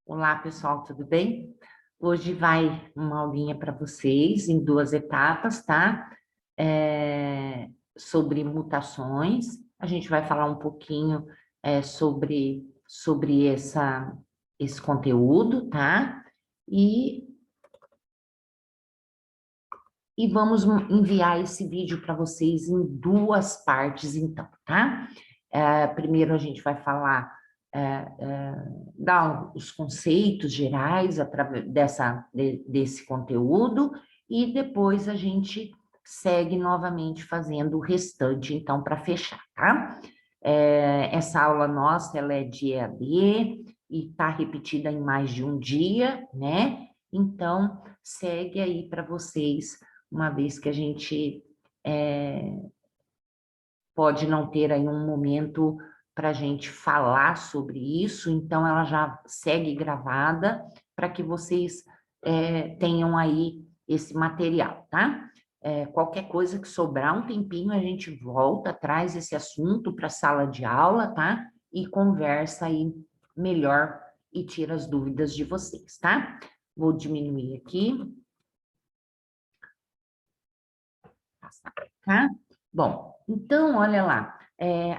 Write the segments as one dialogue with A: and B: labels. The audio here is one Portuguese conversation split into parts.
A: Olá, pessoal, tudo bem? Hoje vai uma aulinha para vocês em duas etapas, tá? Sobre mutações. A gente vai falar um pouquinho sobre esse conteúdo, tá? E, e vamos enviar esse vídeo para vocês em duas partes, então, tá? Primeiro a gente vai falar é, é, dar os conceitos gerais através desse conteúdo e depois a gente segue novamente fazendo o restante, então, para fechar, tá? Essa aula nossa, ela é de EAD e está repetida em mais de um dia, né? Então, segue aí para vocês, uma vez que a gente pode não ter aí um momento para a gente falar sobre isso, então ela já segue gravada para que vocês tenham aí esse material, tá? Qualquer coisa que sobrar um tempinho, a gente volta, traz esse assunto para a sala de aula, tá? E conversa aí melhor e tira as dúvidas de vocês, tá? Vou diminuir aqui. Passar para cá. Bom, então, olha lá,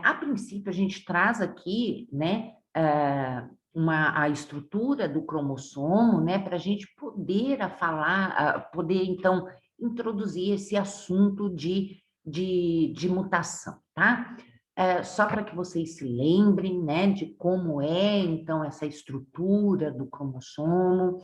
A: a princípio a gente traz aqui, né, a estrutura do cromossomo, né, para a gente poder poder, então, introduzir esse assunto de mutação, tá? Só para que vocês se lembrem, né, de como é, então, essa estrutura do cromossomo,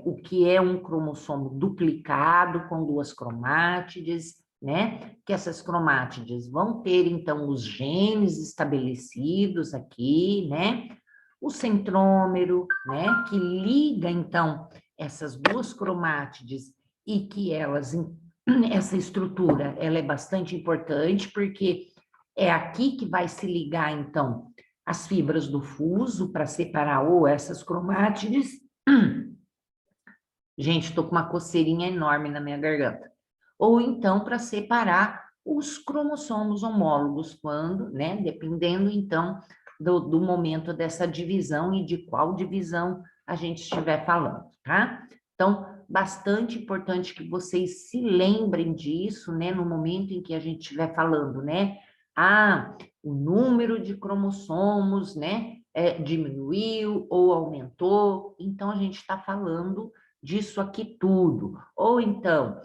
A: o que é um cromossomo duplicado com duas cromátides, né? Que essas cromátides vão ter, então, os genes estabelecidos aqui, né? O centrômero, né? Que liga, então, essas duas cromátides e que essa estrutura, ela é bastante importante, porque é aqui que vai se ligar, então, as fibras do fuso para separar ou essas cromátides. Gente, estou com uma coceirinha enorme na minha garganta. Ou então para separar os cromossomos homólogos, quando, né? Dependendo, então, do momento dessa divisão e de qual divisão a gente estiver falando, tá? Então, bastante importante que vocês se lembrem disso, né? No momento em que a gente estiver falando, né? O número de cromossomos, né? Diminuiu ou aumentou. Então, a gente está falando disso aqui tudo. Ou então,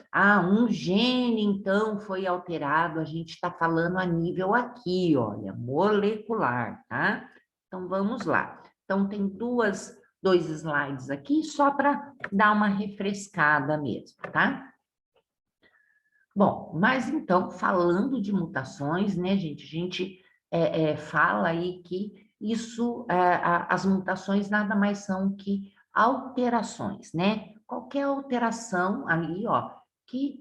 A: um gene, então, foi alterado, a gente está falando a nível aqui, olha, molecular, tá? Então, vamos lá. Então, tem dois slides aqui, só para dar uma refrescada mesmo, tá? Bom, mas então, falando de mutações, né, gente, a gente fala aí que as mutações nada mais são que alterações, né? Qualquer alteração ali, ó, que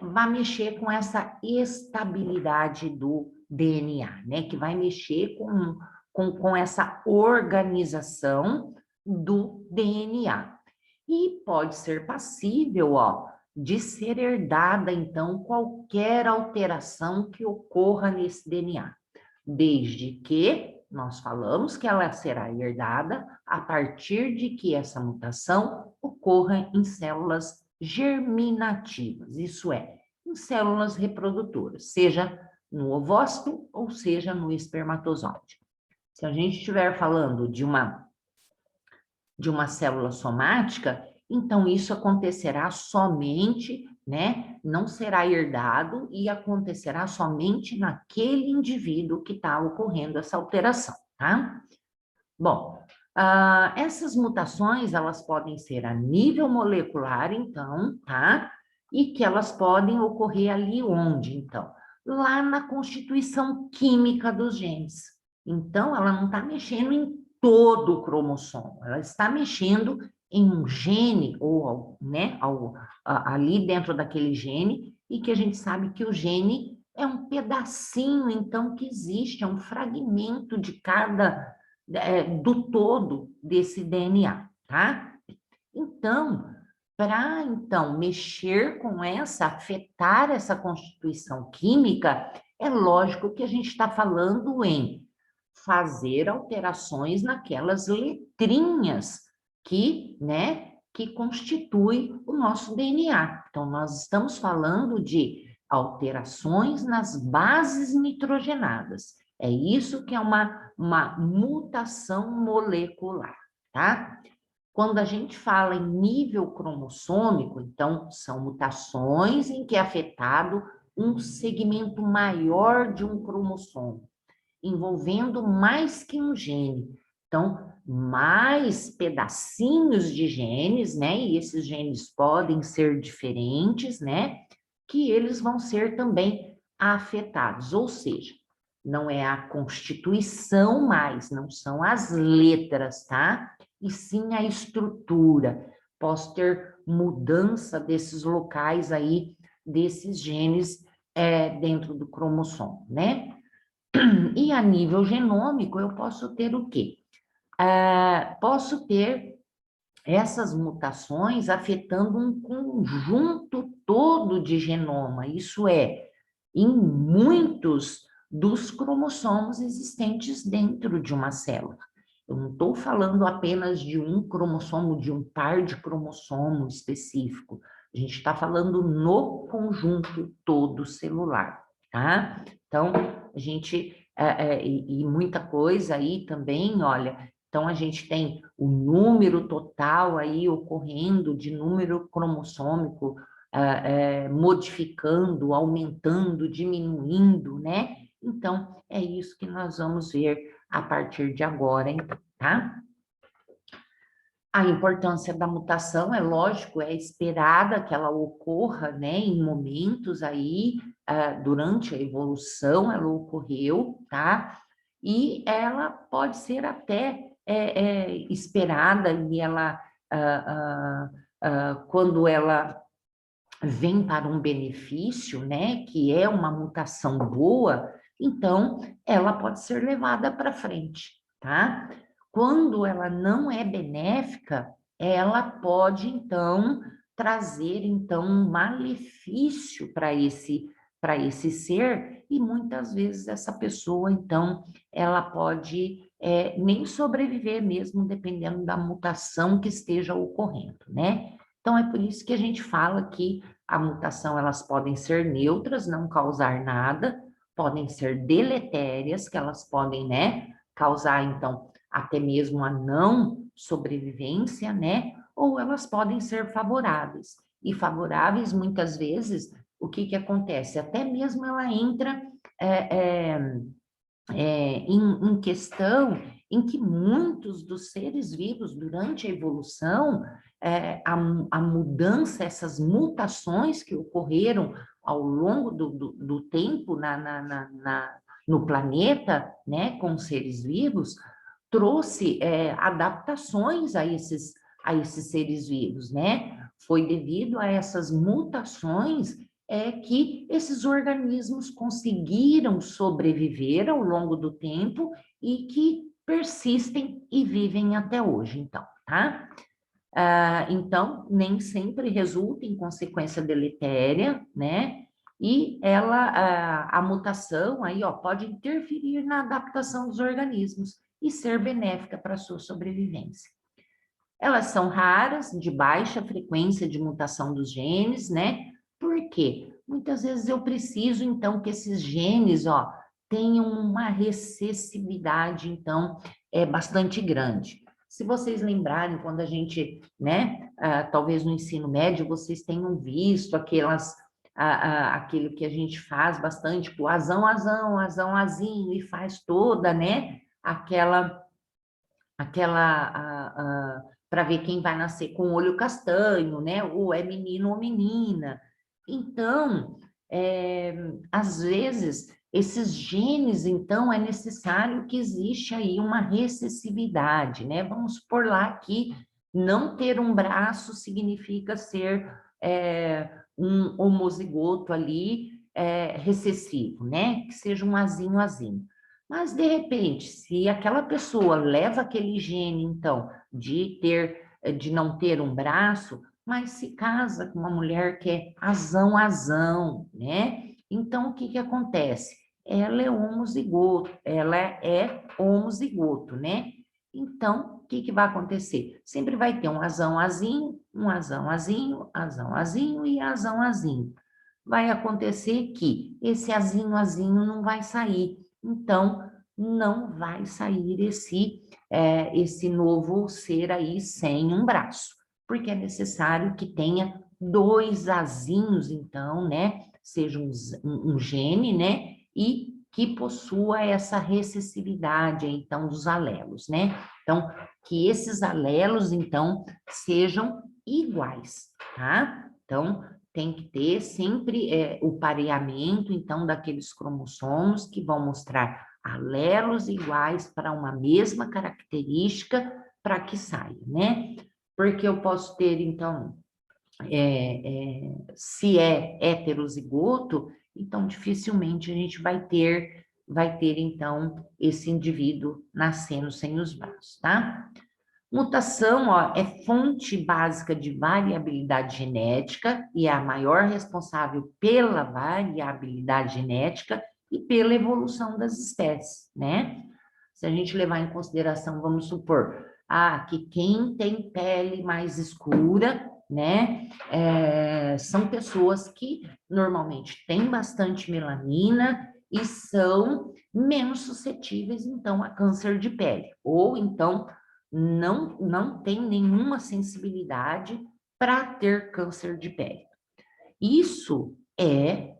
A: vai mexer com essa estabilidade do DNA, né? Que vai mexer com essa organização do DNA. E pode ser passível, ó, de ser herdada, então, qualquer alteração que ocorra nesse DNA, desde que nós falamos que ela será herdada a partir de que essa mutação ocorra em células germinativas, isso é, em células reprodutoras, seja no ovócito ou seja no espermatozoide. Se a gente estiver falando de uma célula somática, então isso acontecerá somente, né? Não será herdado e acontecerá somente naquele indivíduo que está ocorrendo essa alteração, tá? Bom, essas mutações, elas podem ser a nível molecular, então, tá? E que elas podem ocorrer ali onde, então? Lá na constituição química dos genes. Então, ela não está mexendo em todo o cromossomo, ela está mexendo em um gene, ou, né, ali dentro daquele gene, e que a gente sabe que o gene é um pedacinho, então, que existe, é um fragmento de cada do todo desse DNA, tá? Então, para então mexer com afetar essa constituição química, é lógico que a gente está falando em fazer alterações naquelas letrinhas que, né, que constitui o nosso DNA. Então, nós estamos falando de alterações nas bases nitrogenadas. É isso que é uma mutação molecular, tá? Quando a gente fala em nível cromossômico, então, são mutações em que é afetado um segmento maior de um cromossomo, envolvendo mais que um gene. Então, mais pedacinhos de genes, né? E esses genes podem ser diferentes, né? Que eles vão ser também afetados. Ou seja, não é a constituição mais, não são as letras, tá? E sim a estrutura. Posso ter mudança desses locais aí, desses genes dentro do cromossomo, né? E a nível genômico, eu posso ter o quê? Posso ter essas mutações afetando um conjunto todo de genoma, isso é, em muitos dos cromossomos existentes dentro de uma célula. Eu não estou falando apenas de um cromossomo, de um par de cromossomo específico. A gente está falando no conjunto todo celular, tá? Então, a gente, e muita coisa aí também, olha, então a gente tem o número total aí ocorrendo de número cromossômico, modificando, aumentando, diminuindo, né? Então, é isso que nós vamos ver a partir de agora, então, tá? A importância da mutação, é lógico, é esperada que ela ocorra, né, em momentos aí, durante a evolução, ela ocorreu, tá? E ela pode ser até esperada e ela, quando ela vem para um benefício, né, que é uma mutação boa, então ela pode ser levada para frente, tá? Quando ela não é benéfica, ela pode então trazer então um malefício para esse ser e muitas vezes essa pessoa então ela pode nem sobreviver mesmo dependendo da mutação que esteja ocorrendo, né? Então, é por isso que a gente fala que a mutação, elas podem ser neutras, não causar nada, podem ser deletérias, que elas podem, né, causar, então, até mesmo a não sobrevivência, né, ou elas podem ser favoráveis. E favoráveis, muitas vezes, o que que acontece? Até mesmo ela entra é, é, em questão em que muitos dos seres vivos, durante a evolução, a mudança, essas mutações que ocorreram ao longo do tempo no planeta, né, com os seres vivos, trouxe adaptações a esses seres vivos, né? Foi devido a essas mutações que esses organismos conseguiram sobreviver ao longo do tempo e que persistem e vivem até hoje, então, tá? Então, nem sempre resulta em consequência deletéria, né? E a mutação aí, ó, pode interferir na adaptação dos organismos e ser benéfica para a sua sobrevivência. Elas são raras, de baixa frequência de mutação dos genes, né? Por quê? Muitas vezes eu preciso, então, que esses genes, ó, tenham uma recessividade, então, bastante grande. Se vocês lembrarem, quando a gente, né, talvez no ensino médio, vocês tenham visto aquilo que a gente faz bastante, tipo, azão, azão, azão, azinho, e faz toda, né, aquela para ver quem vai nascer com olho castanho, né? Ou é menino ou menina. Então, às vezes, esses genes, então, é necessário que existe aí uma recessividade, né? Vamos supor lá que não ter um braço significa ser um homozigoto ali recessivo, né? Que seja um azinho, azinho. Mas, de repente, se aquela pessoa leva aquele gene, então, de não ter um braço, mas se casa com uma mulher que é azão, azão, né? Então, o que que acontece? ela é homozigoto, né? Então, o que que vai acontecer? Sempre vai ter um azão-azinho, um azão-azinho, azão-azinho e azão-azinho. Vai acontecer que esse azinho-azinho não vai sair. Então, não vai sair esse novo ser aí sem um braço, porque é necessário que tenha dois azinhos, então, né? Seja um gene, né? E que possua essa recessividade, então, dos alelos, né? Então, que esses alelos, então, sejam iguais, tá? Então, tem que ter sempre o pareamento, então, daqueles cromossomos que vão mostrar alelos iguais para uma mesma característica para que saia, né? Porque eu posso ter, então, se é heterozigoto, então dificilmente a gente vai ter, então, esse indivíduo nascendo sem os braços, tá? Mutação, ó, é fonte básica de variabilidade genética e é a maior responsável pela variabilidade genética e pela evolução das espécies, né? Se a gente levar em consideração, vamos supor, que quem tem pele mais escura, né, são pessoas que normalmente têm bastante melanina e são menos suscetíveis, então, a câncer de pele, ou então não tem nenhuma sensibilidade para ter câncer de pele. Isso é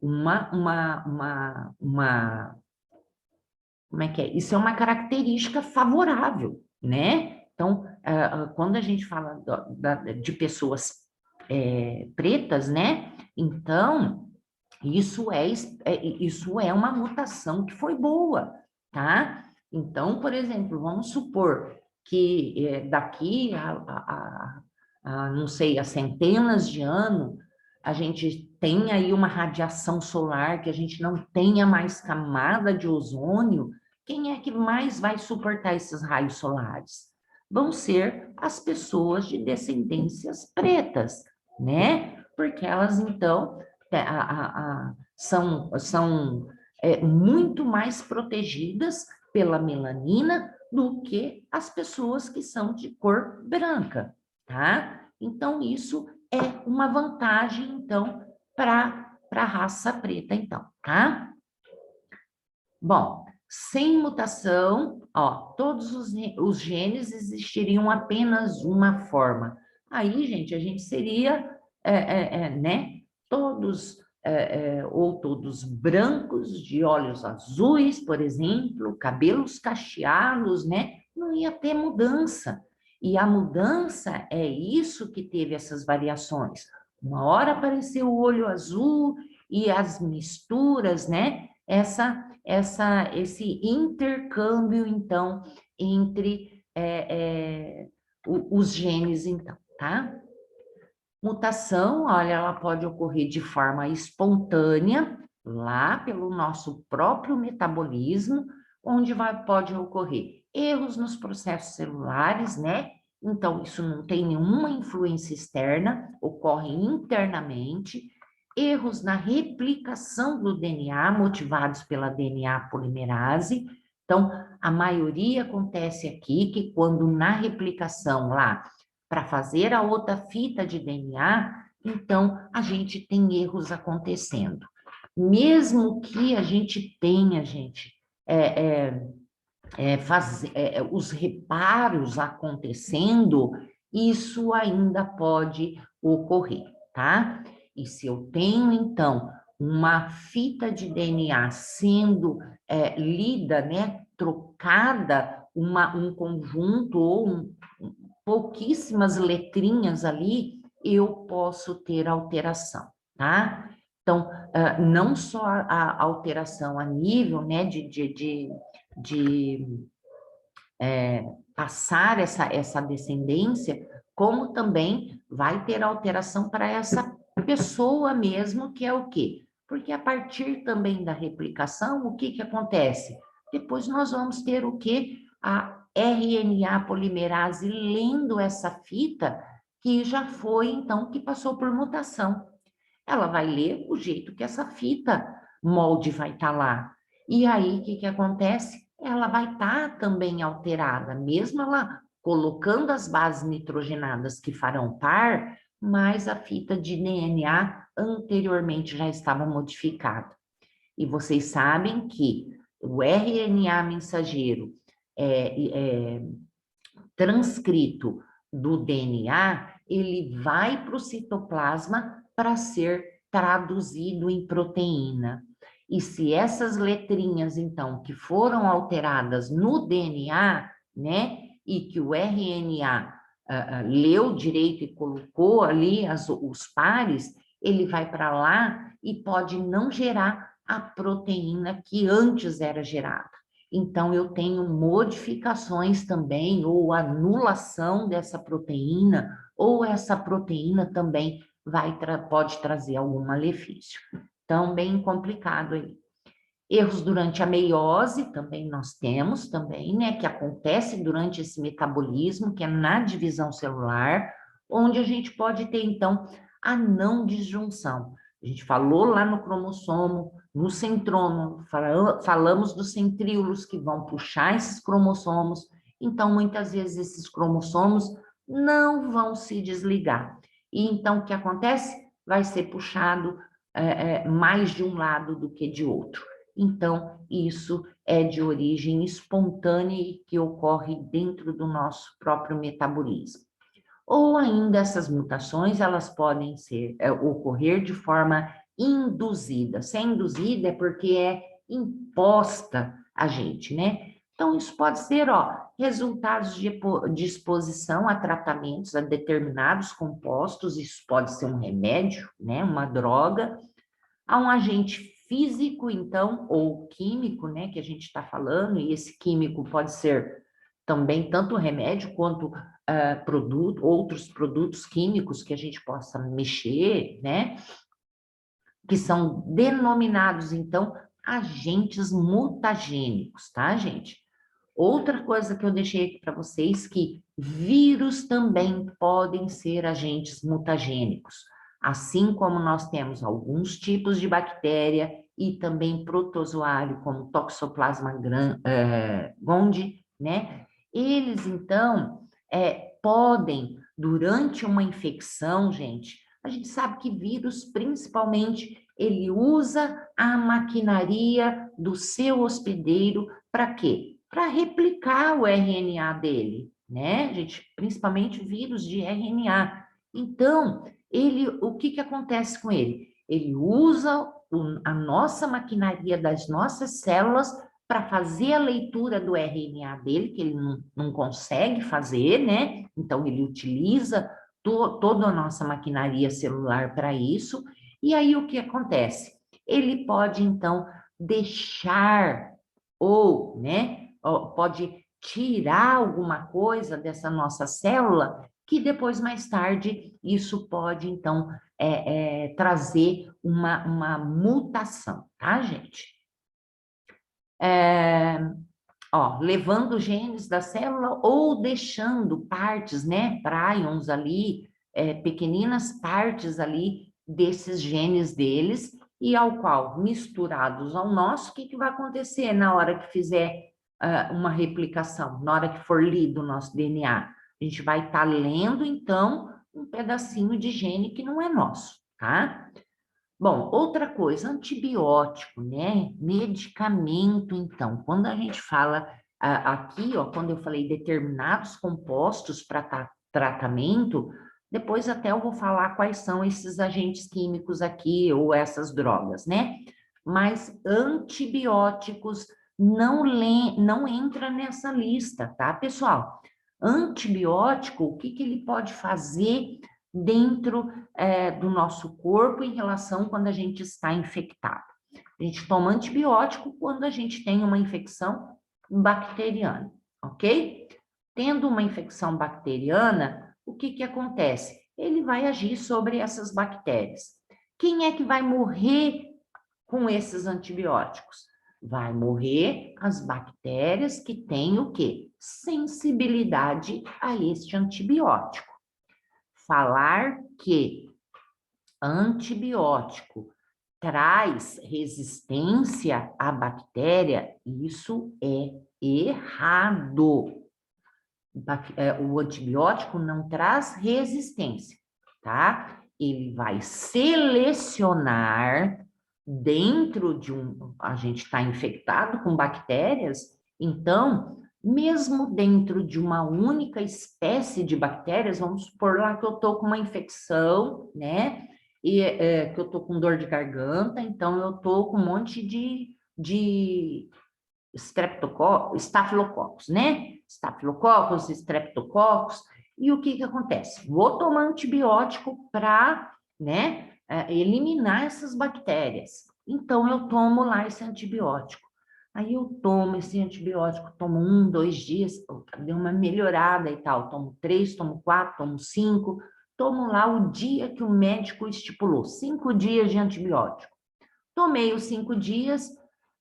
A: como é que é? Isso é uma característica favorável, né? Então, quando a gente fala de pessoas pretas, né? Então, isso é uma mutação que foi boa, tá? Então, por exemplo, vamos supor que daqui não sei, a centenas de anos, a gente tem aí uma radiação solar, que a gente não tenha mais camada de ozônio, quem é que mais vai suportar esses raios solares? Vão ser as pessoas de descendências pretas, né? Porque elas, então, são muito mais protegidas pela melanina do que as pessoas que são de cor branca, tá? Então, isso é uma vantagem, então, para a raça preta, então, tá? Bom, sem mutação, ó, todos os genes existiriam apenas uma forma. Aí, gente, a gente seria, né, todos, ou todos brancos, de olhos azuis, por exemplo, cabelos cacheados, né? Não ia ter mudança. E a mudança é isso que teve essas variações. Uma hora apareceu o olho azul e as misturas, né? Esse intercâmbio, então, entre os genes, então, tá? Mutação, olha, ela pode ocorrer de forma espontânea, lá pelo nosso próprio metabolismo, onde pode ocorrer erros nos processos celulares, né? Então, isso não tem nenhuma influência externa, ocorre internamente, erros na replicação do DNA, motivados pela DNA polimerase. Então, a maioria acontece aqui, que quando na replicação lá, para fazer a outra fita de DNA, então a gente tem erros acontecendo. Mesmo que a gente tenha, gente, os reparos acontecendo, isso ainda pode ocorrer, tá? E se eu tenho, então, uma fita de DNA sendo lida, né, trocada, um conjunto ou pouquíssimas letrinhas ali, eu posso ter alteração, tá? Então, não só a alteração a nível, né, de passar essa descendência, como também vai ter alteração para essa pessoa mesmo, que é o quê? Porque a partir também da replicação, o que que acontece? Depois nós vamos ter o quê? A RNA polimerase lendo essa fita que já foi, então, que passou por mutação. Ela vai ler o jeito que essa fita molde vai estar lá. E aí, o que que acontece? Ela vai estar também alterada, mesmo ela colocando as bases nitrogenadas que farão par, mas a fita de DNA anteriormente já estava modificada. E vocês sabem que o RNA mensageiro é transcrito do DNA, ele vai para o citoplasma para ser traduzido em proteína. E se essas letrinhas, então, que foram alteradas no DNA, né, e que o RNA leu direito e colocou ali os pares, ele vai para lá e pode não gerar a proteína que antes era gerada. Então, eu tenho modificações também, ou anulação dessa proteína, ou essa proteína também pode trazer algum malefício. Então, bem complicado aí. Erros durante a meiose também nós temos também, né, que acontece durante esse metabolismo, que é na divisão celular, onde a gente pode ter, então, a não disjunção. A gente falou lá no cromossomo, no centrômero, falamos dos centríolos que vão puxar esses cromossomos, então, muitas vezes, esses cromossomos não vão se desligar. E então, o que acontece? Vai ser puxado mais de um lado do que de outro. Então, isso é de origem espontânea e que ocorre dentro do nosso próprio metabolismo. Ou ainda essas mutações, elas podem ocorrer de forma induzida. Se é induzida é porque é imposta a gente, né? Então, isso pode ser, resultados de exposição a tratamentos, a determinados compostos, isso pode ser um remédio, né? Uma droga, a um agente físico, então, ou químico, né, que a gente está falando, e esse químico pode ser também tanto remédio quanto outros produtos químicos que a gente possa mexer, né, que são denominados, então, agentes mutagênicos, tá, gente? Outra coisa que eu deixei aqui para vocês, que vírus também podem ser agentes mutagênicos, assim como nós temos alguns tipos de bactéria e também protozoário, como Toxoplasma gondii, né? Eles, então, podem, durante uma infecção, a gente sabe que vírus, principalmente, ele usa a maquinaria do seu hospedeiro para quê? Para replicar o RNA dele, né, gente? Principalmente vírus de RNA. Então, o que que acontece com ele? Ele usa a nossa maquinaria das nossas células para fazer a leitura do RNA dele, que ele não consegue fazer, né? Então, ele utiliza toda a nossa maquinaria celular para isso. E aí, o que acontece? Ele pode, então, deixar ou, né, pode tirar alguma coisa dessa nossa célula, que depois, mais tarde, isso pode, então, trazer uma mutação, tá, gente? Levando genes da célula ou deixando partes, né, prions ali, pequeninas partes ali desses genes deles, e ao qual, misturados ao nosso, o que que vai acontecer na hora que fizer uma replicação, na hora que for lido o nosso DNA? A gente vai estar lendo, então, um pedacinho de gene que não é nosso, tá? Bom, outra coisa, antibiótico, né? Medicamento, então, quando a gente fala aqui, quando eu falei determinados compostos para tratamento, depois até eu vou falar quais são esses agentes químicos aqui ou essas drogas, né? Mas antibióticos não entra nessa lista, tá, pessoal? Antibiótico, o que que ele pode fazer dentro do nosso corpo em relação quando a gente está infectado? A gente toma antibiótico quando a gente tem uma infecção bacteriana, ok? Tendo uma infecção bacteriana, o que que acontece? Ele vai agir sobre essas bactérias. Quem é que vai morrer com esses antibióticos? Vai morrer as bactérias que têm o quê? Sensibilidade a este antibiótico. Falar que antibiótico traz resistência à bactéria, isso é errado. O antibiótico não traz resistência, tá? Ele vai selecionar dentro de a gente está infectado com bactérias, então, mesmo dentro de uma única espécie de bactérias, vamos supor lá que eu estou com uma infecção, né? E que eu estou com dor de garganta, então eu estou com um monte de estafilococos, né? Estafilococos, estreptococos. E o que que acontece? Vou tomar antibiótico para, né, eliminar essas bactérias. Então, eu tomo lá esse antibiótico. Aí eu tomo esse antibiótico, tomo 1, 2 dias, deu uma melhorada e tal. Tomo 3, tomo 4, tomo 5. Tomo lá o dia que o médico estipulou, 5 dias de antibiótico. Tomei os 5 dias,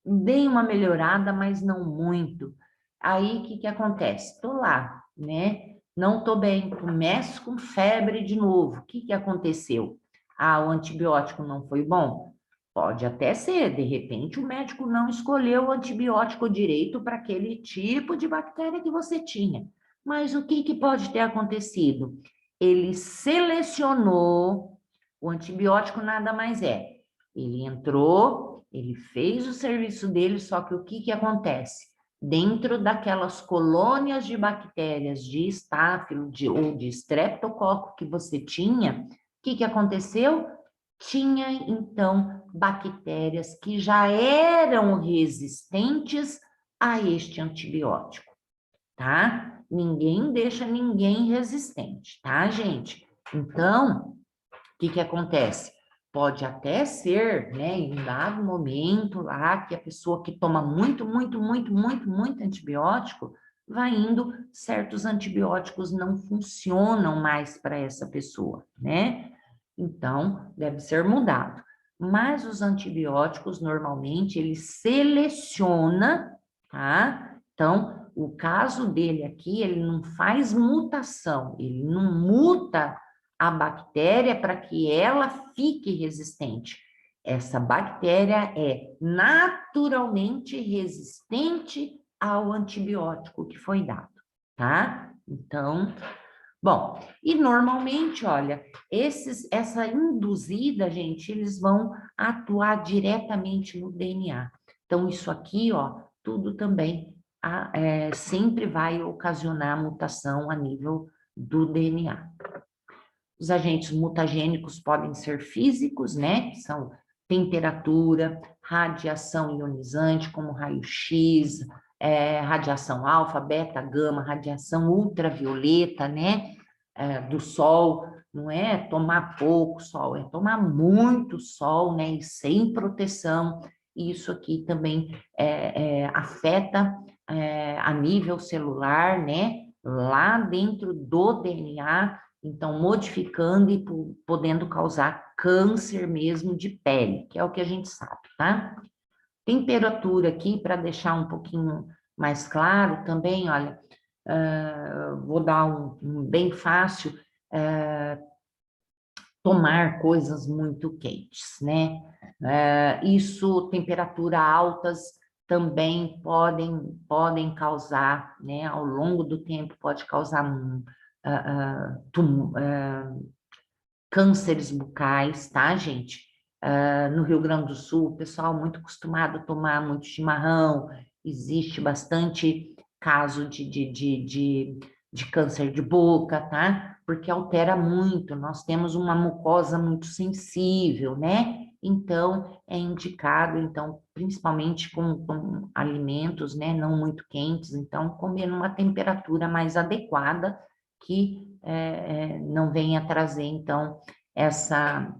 A: dei uma melhorada, mas não muito. Aí, o que que acontece? Estou lá, né? Não estou bem, começo com febre de novo. O que que aconteceu? Ah, o antibiótico não foi bom? Pode até ser, de repente o médico não escolheu o antibiótico direito para aquele tipo de bactéria que você tinha. Mas o que que pode ter acontecido? Ele selecionou, o antibiótico nada mais é. Ele entrou, ele fez o serviço dele, só que o que que acontece? Dentro daquelas colônias de bactérias de estáfilo ou de estreptococo que você tinha, o que que aconteceu? Tinha, então, bactérias que já eram resistentes a este antibiótico, tá? Ninguém deixa ninguém resistente, tá, gente? Então, o que que acontece? Pode até ser, né, em um dado momento lá, que a pessoa que toma muito antibiótico, vai indo, certos antibióticos não funcionam mais para essa pessoa, né? Então, deve ser mudado. Mas os antibióticos, normalmente, ele seleciona, tá? Então, o caso dele aqui, ele não faz mutação, ele não muta a bactéria para que ela fique resistente. Essa bactéria é naturalmente resistente ao antibiótico que foi dado, tá? Então, bom, e normalmente, olha, essa induzida, gente, eles vão atuar diretamente no DNA. Então, isso aqui, ó, tudo também sempre vai ocasionar mutação a nível do DNA. Os agentes mutagênicos podem ser físicos, né? Que são temperatura, radiação ionizante, como raio-x, radiação alfa, beta, gama, radiação ultravioleta, né? Do sol, não é tomar pouco sol, é tomar muito sol, né? E sem proteção. Isso aqui também afeta a nível celular, né? Lá dentro do DNA, então modificando e podendo causar câncer mesmo de pele, que é o que a gente sabe, tá? Temperatura aqui, para deixar um pouquinho mais claro também, olha, vou dar um bem fácil, tomar coisas muito quentes, né? Isso, temperatura altas também podem causar, né? Ao longo do tempo pode causar cânceres bucais, tá, gente? No Rio Grande do Sul, o pessoal muito acostumado a tomar muito chimarrão, existe bastante caso de câncer de boca, tá? Porque altera muito, nós temos uma mucosa muito sensível, né? Então, é indicado, então, principalmente com alimentos, né, não muito quentes, então, comer numa temperatura mais adequada, que não venha trazer, então, essa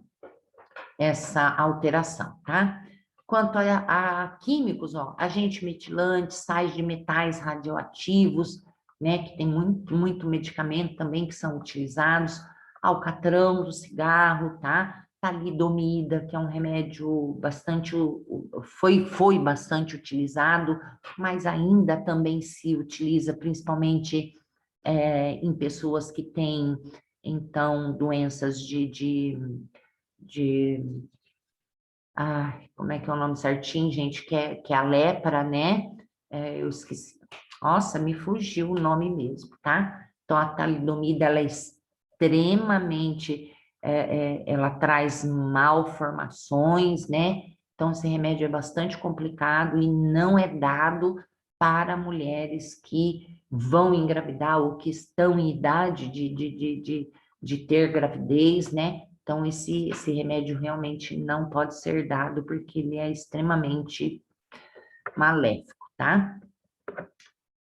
A: alteração, tá? Quanto a químicos, ó, agente metilante, sais de metais radioativos, né, que tem muito medicamento também que são utilizados, alcatrão do cigarro, tá? Talidomida, que é um remédio bastante, foi bastante utilizado, mas ainda também se utiliza principalmente em pessoas que têm, então, doenças de Ai, como é que é o nome certinho, gente? Que é a lepra, né? Eu esqueci. Nossa, me fugiu o nome mesmo, tá? Então, a talidomida, ela é extremamente, ela traz malformações, né? Então, esse remédio é bastante complicado e não é dado para mulheres que vão engravidar ou que estão em idade de ter gravidez, né? Então, esse remédio realmente não pode ser dado porque ele é extremamente maléfico, tá?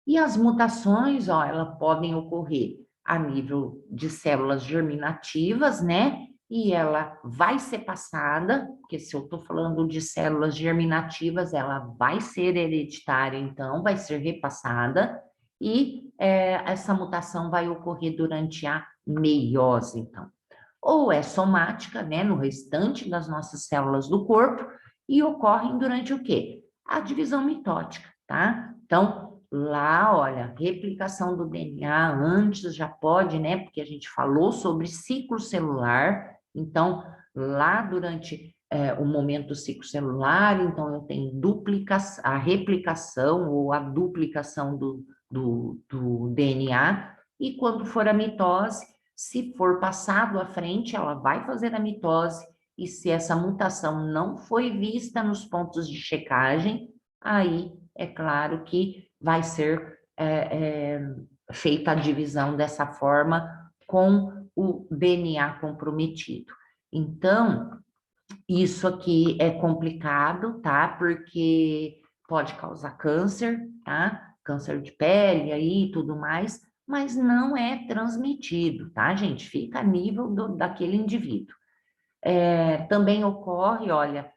A: E as mutações, ó, elas podem ocorrer a nível de células germinativas, né? E ela vai ser passada, porque se eu estou falando de células germinativas, ela vai ser hereditária, então vai ser repassada, e essa mutação vai ocorrer durante a meiose, então. Ou é somática, né, no restante das nossas células do corpo, e ocorrem durante o quê? A divisão mitótica, tá? Então, lá, olha, replicação do DNA antes já pode, né? Porque a gente falou sobre ciclo celular, então, lá durante o momento ciclo celular, então eu tenho a replicação ou a duplicação do DNA, e quando for a mitose, se for passado à frente, ela vai fazer a mitose, e se essa mutação não foi vista nos pontos de checagem, aí é claro que vai ser feita a divisão dessa forma com o DNA comprometido. Então, isso aqui é complicado, tá? Porque pode causar câncer, tá? Câncer de pele aí e tudo mais, mas não é transmitido, tá, gente? Fica a nível daquele indivíduo. Também ocorre, olha,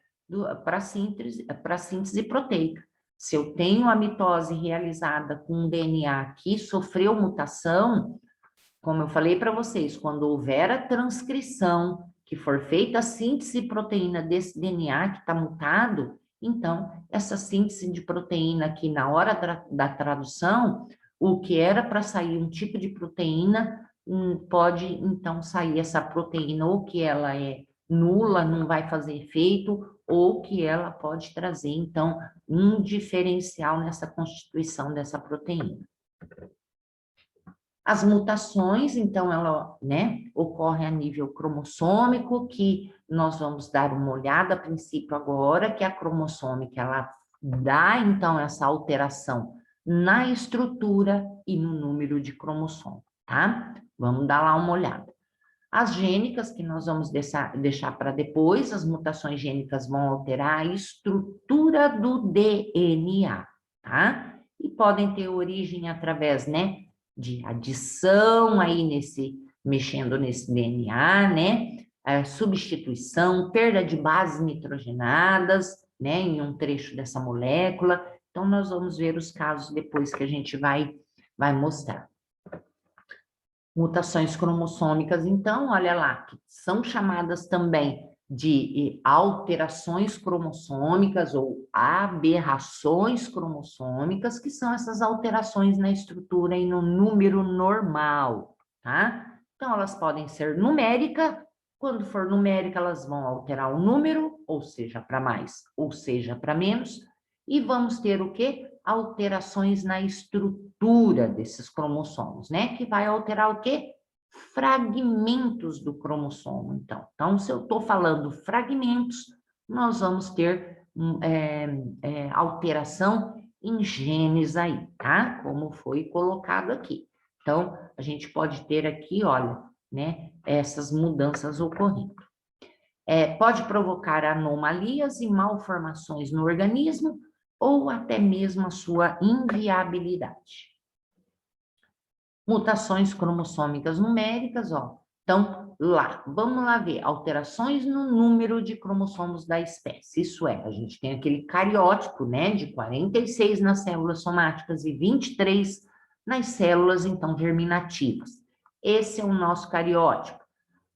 A: para síntese proteica. Se eu tenho a mitose realizada com um DNA que sofreu mutação, como eu falei para vocês, quando houver a transcrição, que for feita a síntese de proteína desse DNA que está mutado, então, essa síntese de proteína aqui na hora da tradução, o que era para sair um tipo de proteína, pode então sair essa proteína, ou que ela é nula, não vai fazer efeito, ou que ela pode trazer, então, um diferencial nessa constituição dessa proteína. As mutações, então, ela, né, ocorre a nível cromossômico, que nós vamos dar uma olhada a princípio agora, que a cromossômica, ela dá, então, essa alteração na estrutura e no número de cromossomo, tá? Vamos dar lá uma olhada. As gênicas, que nós vamos deixar para depois, as mutações gênicas vão alterar a estrutura do DNA, tá? E podem ter origem através, né, de adição aí mexendo nesse DNA, né? Substituição, perda de bases nitrogenadas, né, em um trecho dessa molécula. Então, nós vamos ver os casos depois que a gente vai mostrar. Mutações cromossômicas, então, olha lá, que são chamadas também de alterações cromossômicas ou aberrações cromossômicas, que são essas alterações na estrutura e no número normal, tá? Então, elas podem ser numérica, quando for numérica, elas vão alterar o número, ou seja, para mais, ou seja, para menos, e vamos ter o quê? Alterações na estrutura desses cromossomos, né? Que vai alterar o quê? Fragmentos do cromossomo, então. Então, se eu estou falando fragmentos, nós vamos ter alteração em genes aí, tá? Como foi colocado aqui. Então, a gente pode ter aqui, olha, né? Essas mudanças ocorrendo. Pode provocar anomalias e malformações no organismo, ou até mesmo a sua inviabilidade. Mutações cromossômicas numéricas, ó. Então, vamos lá ver, alterações no número de cromossomos da espécie. Isso é, a gente tem aquele cariótipo, né, de 46 nas células somáticas e 23 nas células, então, germinativas. Esse é o nosso cariótipo.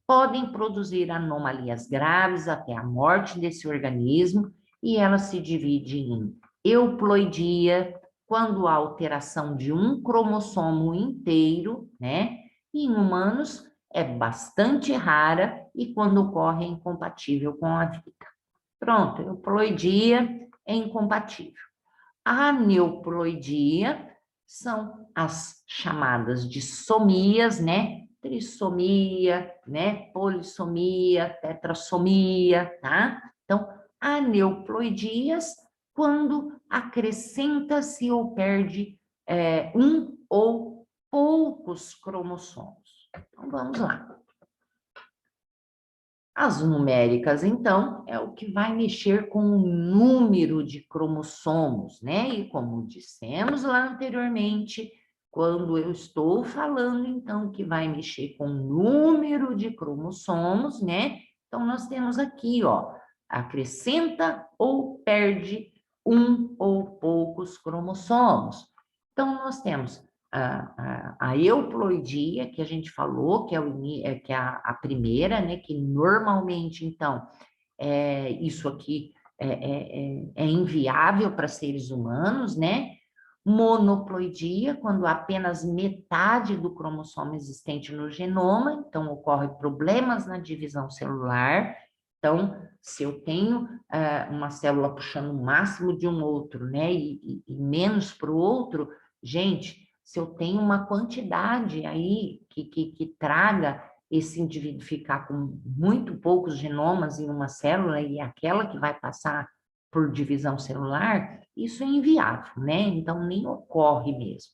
A: Podem produzir anomalias graves até a morte desse organismo, e ela se divide em euploidia, quando há alteração de um cromossomo inteiro, né? E em humanos é bastante rara, e quando ocorre é incompatível com a vida. Pronto, euploidia é incompatível. A aneuploidia são as chamadas de somias, né? Trissomia, né? Polissomia, tetrassomia, tá? Então, aneuploidias, quando acrescenta-se ou perde um ou poucos cromossomos. Então, vamos lá. As numéricas, então, é o que vai mexer com o número de cromossomos, né? E como dissemos lá anteriormente, quando eu estou falando, então, que vai mexer com o número de cromossomos, né? Então, nós temos aqui, ó, acrescenta ou perde um ou poucos cromossomos. Então, nós temos a euploidia, que a gente falou, que que é a primeira, né, que normalmente, então, isso aqui é inviável para seres humanos, né? Monoploidia, quando apenas metade do cromossomo existente no genoma, então ocorre problemas na divisão celular. Então, se eu tenho uma célula puxando o máximo de um outro, né, e menos para o outro, gente, se eu tenho uma quantidade aí que traga esse indivíduo ficar com muito poucos genomas em uma célula e aquela que vai passar por divisão celular, isso é inviável, né? Então, nem ocorre mesmo.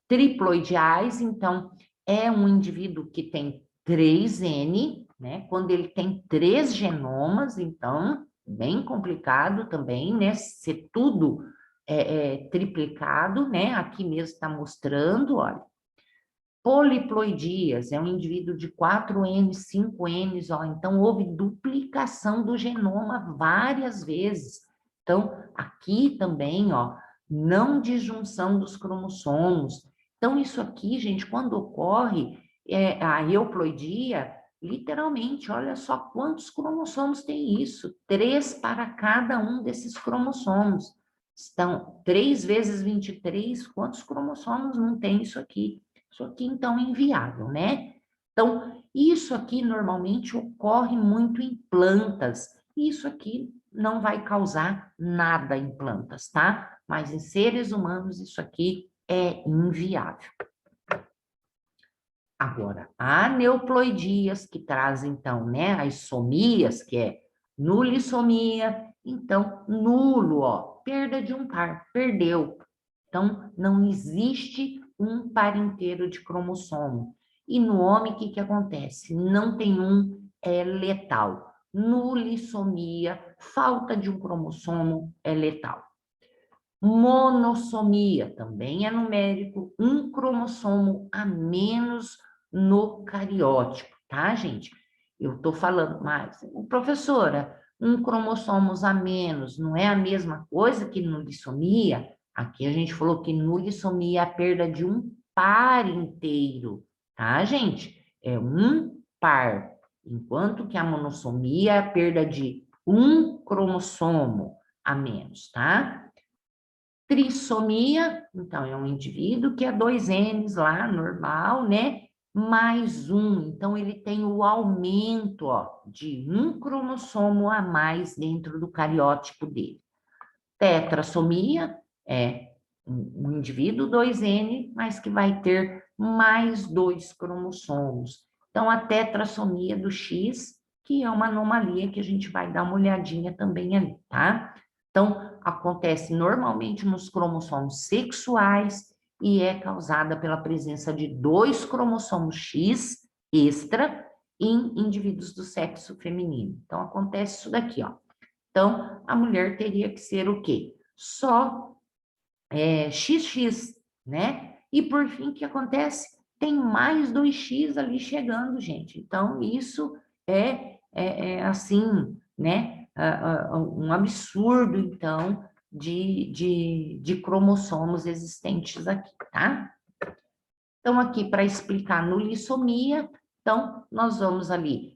A: Triploidiais, então, é um indivíduo que tem 3N, né? Quando ele tem 3 genomas, então, bem complicado também, né? Ser tudo triplicado, né? Aqui mesmo está mostrando, olha. Poliploidias, é um indivíduo de 4N, 5Ns, ó, então houve duplicação do genoma várias vezes. Então, aqui também, ó, não disjunção dos cromossomos. Então, isso aqui, gente, quando ocorre a euploidia, literalmente, olha só quantos cromossomos tem isso. 3 para cada um desses cromossomos. Então, 3 vezes 23, quantos cromossomos não tem isso aqui? Isso aqui, então, é inviável, né? Então, isso aqui normalmente ocorre muito em plantas. Isso aqui não vai causar nada em plantas, tá? Mas em seres humanos, isso aqui é inviável. Agora, aneuploidias, que traz, então, né, as somias, que é nulissomia, então, nulo, ó, perda de um par, perdeu. Então, não existe um par inteiro de cromossomo. E no homem, o que que acontece? Não tem um, é letal. Nulissomia, falta de um cromossomo é letal. Monossomia, também é numérico, um cromossomo a menos no cariótipo, tá, gente? Eu tô falando, mas, professora, um cromossomos a menos não é a mesma coisa que nulissomia? Aqui a gente falou que nulissomia é a perda de um par inteiro, tá, gente? É um par, enquanto que a monossomia é a perda de um cromossomo a menos, tá? Trissomia, então, é um indivíduo que é 2Ns lá, normal, né? Mais um, então ele tem o aumento, ó, de um cromossomo a mais dentro do cariótipo dele. Tetrassomia é um indivíduo 2N, mas que vai ter mais 2 cromossomos. Então, a tetrassomia do X, que é uma anomalia que a gente vai dar uma olhadinha também ali, tá? Então, acontece normalmente nos cromossomos sexuais e é causada pela presença de 2 cromossomos X extra em indivíduos do sexo feminino. Então, acontece isso daqui, ó. Então, a mulher teria que ser o quê? Só XX, né? E por fim, o que acontece? Tem mais 2X ali chegando, gente. Então, isso assim, né? Um absurdo, então, de cromossomos existentes aqui, tá? Então, aqui para explicar nulissomia, então, nós vamos ali.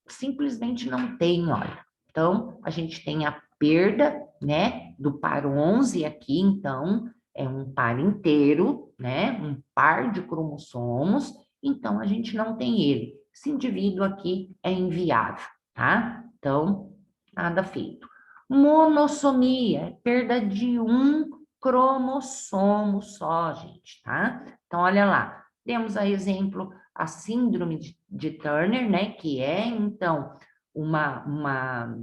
A: Simplesmente não tem, olha. Então, a gente tem a perda, né, do par 11 aqui, então, é um par inteiro, né, um par de cromossomos, então a gente não tem ele. Esse indivíduo aqui é inviável, tá? Então, nada feito. Monossomia, é perda de um cromossomo só, gente, tá? Então, olha lá, temos a exemplo a síndrome de Turner, né, que é, então, uma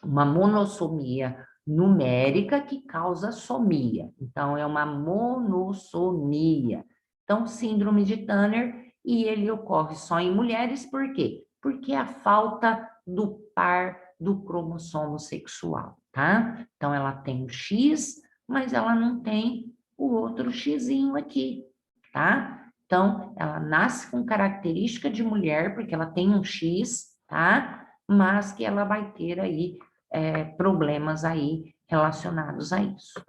A: monossomia numérica que causa somia. Então, é uma monossomia. Então, síndrome de Turner, e ele ocorre só em mulheres, por quê? Porque é a falta do par do cromossomo sexual, tá? Então, ela tem o X, mas ela não tem o outro Xzinho aqui, tá? Então, ela nasce com característica de mulher, porque ela tem um X, tá? Mas que ela vai ter aí problemas aí relacionados a isso.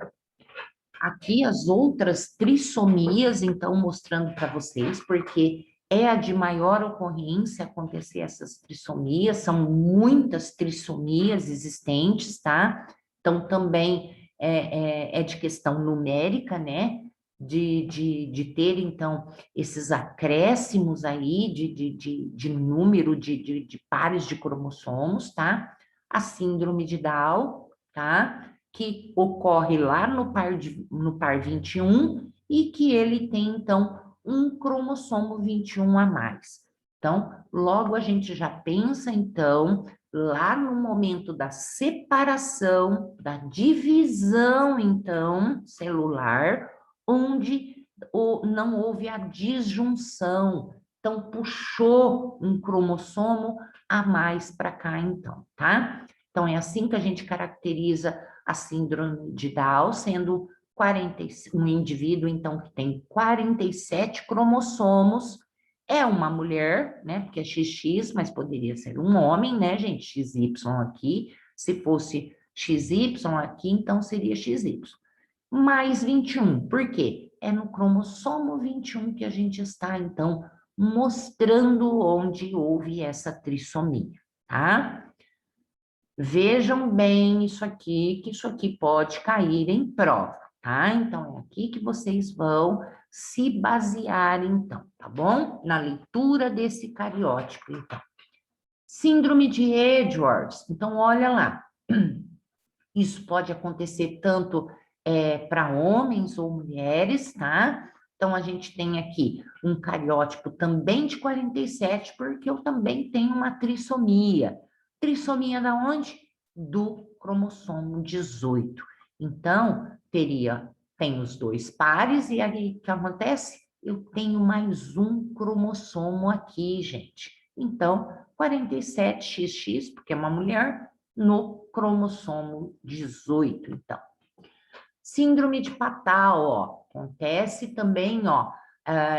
A: Aqui as outras trissomias, então, mostrando para vocês, porque é a de maior ocorrência acontecer essas trissomias, são muitas trissomias existentes, tá? Então, também é de questão numérica, né? De ter, então, esses acréscimos aí de número de pares de cromossomos, tá? A síndrome de Down, tá? Que ocorre lá no par 21 e que ele tem, então, um cromossomo 21 a mais. Então, logo a gente já pensa, então, lá no momento da separação, da divisão, então, celular, onde não houve a disjunção. Então, puxou um cromossomo a mais para cá, então, tá? Então, é assim que a gente caracteriza a síndrome de Down, sendo um indivíduo, então, que tem 47 cromossomos, é uma mulher, né, porque é XX, mas poderia ser um homem, né, gente, XY aqui, se fosse XY aqui, então seria XY. Mais 21, por quê? É no cromossomo 21 que a gente está, então, mostrando onde houve essa trissomia, tá? Vejam bem isso aqui, que isso aqui pode cair em prova, tá? Então, é aqui que vocês vão se basear, então, tá bom? Na leitura desse cariótipo, então. Síndrome de Edwards. Então, olha lá. Isso pode acontecer tanto para homens ou mulheres, tá? Então, a gente tem aqui um cariótipo também de 47, porque eu também tenho uma trissomia. Trissomia da onde? Do cromossomo 18. Então, tem os dois pares, e aí o que acontece? Eu tenho mais um cromossomo aqui, gente. Então, 47XX, porque é uma mulher, no cromossomo 18, então. Síndrome de Patal, ó, acontece também, ó,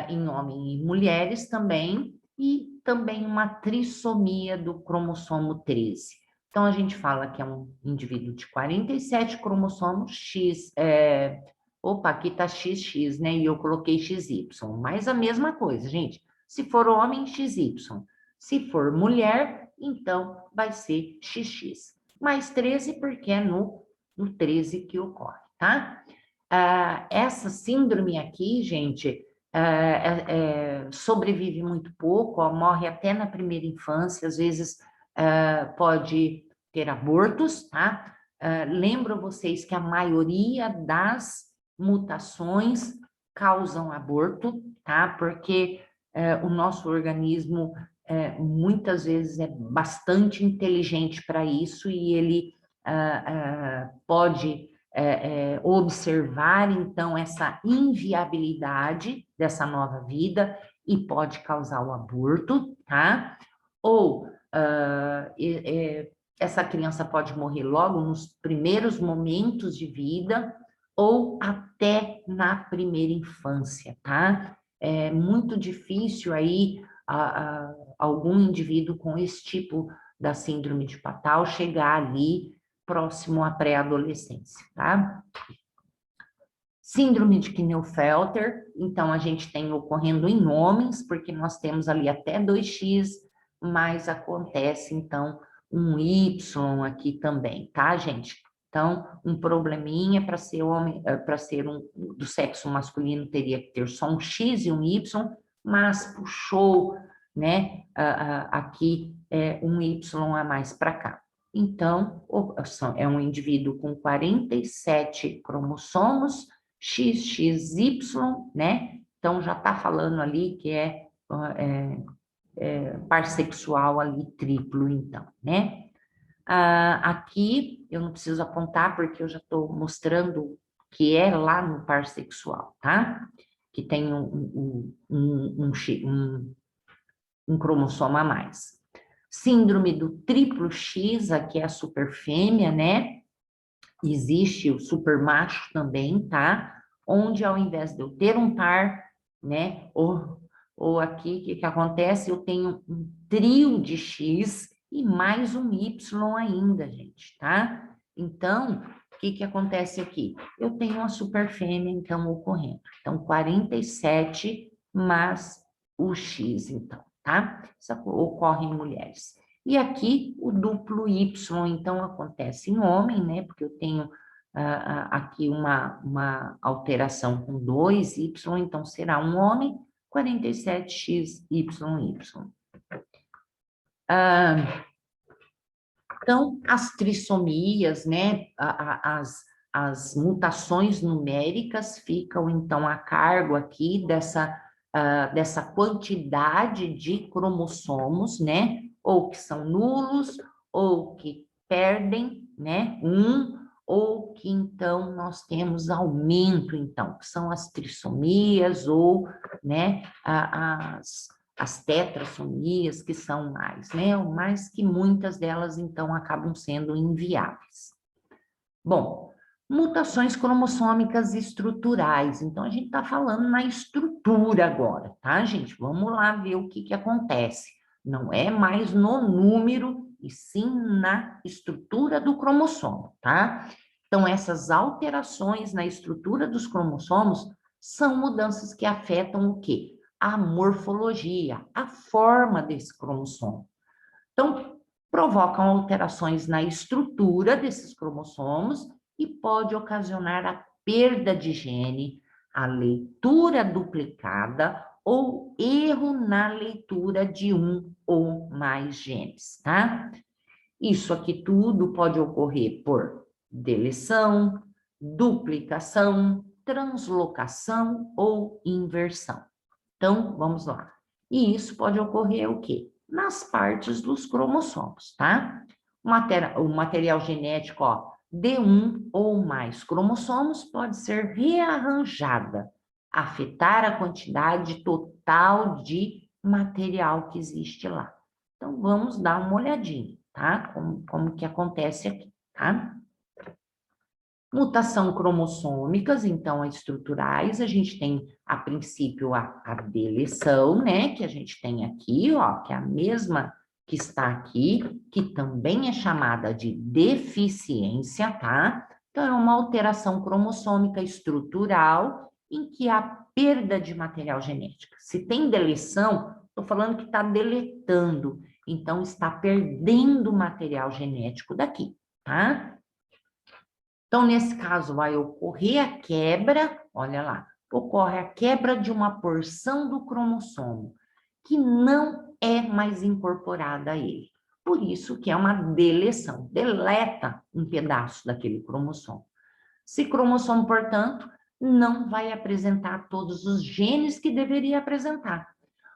A: em homens e mulheres também, e também uma trissomia do cromossomo 13. Então, a gente fala que é um indivíduo de 47 cromossomos X, opa, aqui tá XX, né, e eu coloquei XY, mas a mesma coisa, gente. Se for homem, XY. Se for mulher, então vai ser XX. Mais 13, porque é no 13 que ocorre, tá? Essa síndrome aqui, gente, sobrevive muito pouco, ó, morre até na primeira infância, às vezes pode ter abortos, tá? Lembro vocês que a maioria das mutações causam aborto, tá? Porque o nosso organismo muitas vezes é bastante inteligente para isso e ele pode observar, então, essa inviabilidade dessa nova vida e pode causar o aborto, tá? Ou essa criança pode morrer logo nos primeiros momentos de vida ou até na primeira infância, tá? É muito difícil aí algum indivíduo com esse tipo da síndrome de Patal chegar ali próximo à pré-adolescência, tá? Síndrome de Klinefelter, então a gente tem ocorrendo em homens, porque nós temos ali até 2x, mas acontece então um Y aqui também, tá, gente? Então, um probleminha para ser homem, para ser do sexo masculino teria que ter só um X e um Y, mas puxou né? Aqui é um Y a mais para cá. Então, é um indivíduo com 47 cromossomos, XXY, né? Então, já está falando ali que é parsexual ali, triplo, então, né? Aqui, eu não preciso apontar, porque eu já estou mostrando que é lá no parsexual, tá? Que tem um cromossomo a mais. Síndrome do triplo X, aqui é a superfêmea, né? Existe o supermacho também, tá? Onde ao invés de eu ter um par, né? Ou aqui, o que acontece? Eu tenho um trio de X e mais um Y ainda, gente, tá? Então, o que acontece aqui? Eu tenho uma superfêmea, então, ocorrendo. Então, 47 mais o X, então, tá? Isso ocorre em mulheres. E aqui o duplo Y, então, acontece em homem, né? Porque eu tenho aqui uma alteração com 2Y, então será um homem, 47XYY. Então, as trissomias, né? As mutações numéricas ficam, então, a cargo aqui dessa quantidade de cromossomos, né? Ou que são nulos, ou que perdem, né? Ou que, então, nós temos aumento, então, que são as trissomias, ou, né? As tetrassomias, que são mais, né? Mas que muitas delas, então, acabam sendo inviáveis. Bom, mutações cromossômicas estruturais. Então, a gente está falando na estrutura agora, tá, gente? Vamos lá ver o que acontece. Não é mais no número, e sim na estrutura do cromossomo, tá? Então, essas alterações na estrutura dos cromossomos são mudanças que afetam o quê? A morfologia, a forma desse cromossomo. Então, provocam alterações na estrutura desses cromossomos e pode ocasionar a perda de gene, a leitura duplicada ou erro na leitura de um ou mais genes, tá? Isso aqui tudo pode ocorrer por deleção, duplicação, translocação ou inversão. Então, vamos lá. E isso pode ocorrer o quê? Nas partes dos cromossomos, tá? O material genético, ó, de um ou mais cromossomos pode ser rearranjada, afetar a quantidade total de material que existe lá. Então, vamos dar uma olhadinha, tá? Como que acontece aqui, tá? Mutação cromossômicas, então, estruturais, a gente tem, a princípio, a deleção, né, que a gente tem aqui, ó, que é a mesma que está aqui, que também é chamada de deficiência, tá? Então, é uma alteração cromossômica estrutural em que há perda de material genético. Se tem deleção, estou falando que está deletando, então está perdendo material genético daqui, tá? Então, nesse caso, vai ocorrer a quebra, olha lá, ocorre a quebra de uma porção do cromossomo que não é mais incorporada a ele. Por isso que é uma deleção, deleta um pedaço daquele cromossomo. Esse cromossomo, portanto, não vai apresentar todos os genes que deveria apresentar,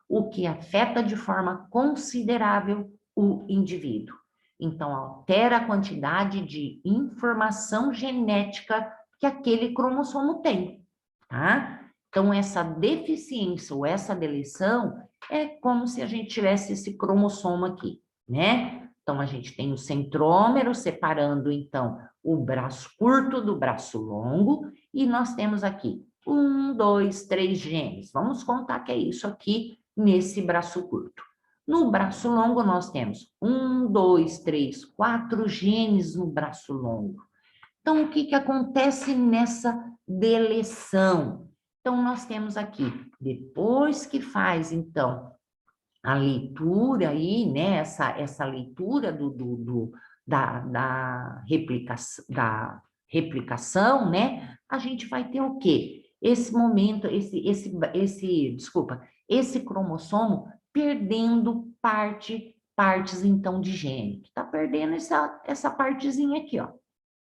A: o que afeta de forma considerável o indivíduo. Então, altera a quantidade de informação genética que aquele cromossomo tem, tá? Então, essa deficiência ou essa deleção é como se a gente tivesse esse cromossomo aqui, né? Então, a gente tem o centrômero separando, então, o braço curto do braço longo, e nós temos aqui 1, 2, 3 genes. Vamos contar que é isso aqui nesse braço curto. No braço longo, nós temos 1, 2, 3, 4 genes no braço longo. Então, o que acontece nessa deleção? Então, nós temos aqui, depois que faz, então, a leitura aí, né, essa leitura da replicação, né, a gente vai ter o quê? Esse momento, esse cromossomo perdendo partes, então, de gene. Está perdendo essa partezinha aqui, ó.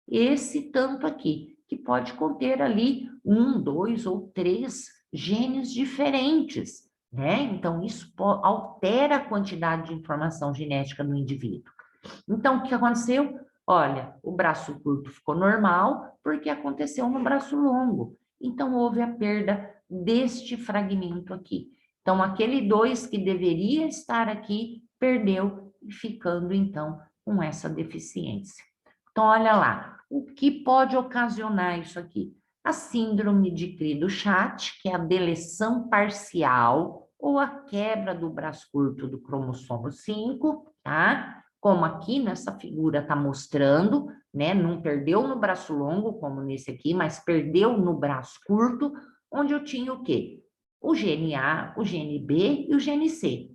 A: Esse tanto aqui, que pode conter ali 1, 2 ou 3 genes diferentes, né? Então, isso altera a quantidade de informação genética do indivíduo. Então, o que aconteceu? Olha, o braço curto ficou normal, porque aconteceu no braço longo. Então, houve a perda deste fragmento aqui. Então, aquele 2 que deveria estar aqui, perdeu, ficando, então, com essa deficiência. Então, olha lá, o que pode ocasionar isso aqui? A síndrome de Cri-du-Chat, que é a deleção parcial ou a quebra do braço curto do cromossomo 5, tá? Como aqui nessa figura está mostrando, né? Não perdeu no braço longo, como nesse aqui, mas perdeu no braço curto, onde eu tinha o quê? O gene A, o gene B e o gene C.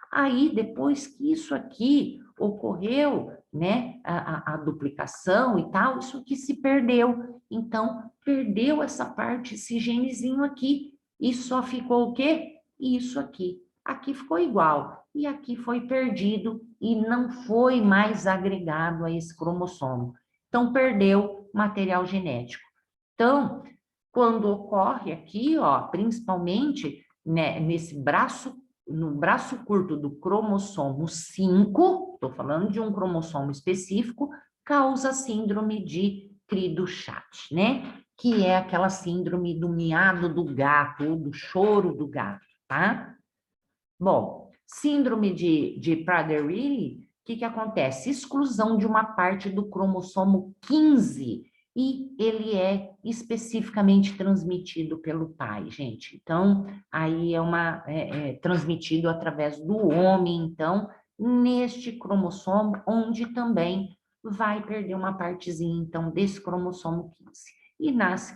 A: Aí, depois que isso aqui ocorreu, né, a duplicação e tal, isso aqui se perdeu. Então, perdeu essa parte, esse genezinho aqui, e só ficou o quê? Isso aqui. Aqui ficou igual, e aqui foi perdido e não foi mais agregado a esse cromossomo. Então, perdeu material genético. Então, quando ocorre aqui, ó, principalmente, né, no braço curto do cromossomo 5, estou falando de um cromossomo específico, causa síndrome de Cri-du-Chat, né? Que é aquela síndrome do miado do gato, ou do choro do gato, tá? Bom, síndrome de Prader-Willi, o que acontece? Exclusão de uma parte do cromossomo 15, e ele é especificamente transmitido pelo pai, gente. Então, aí é transmitido através do homem, então, neste cromossomo, onde também vai perder uma partezinha, então, desse cromossomo 15, e nasce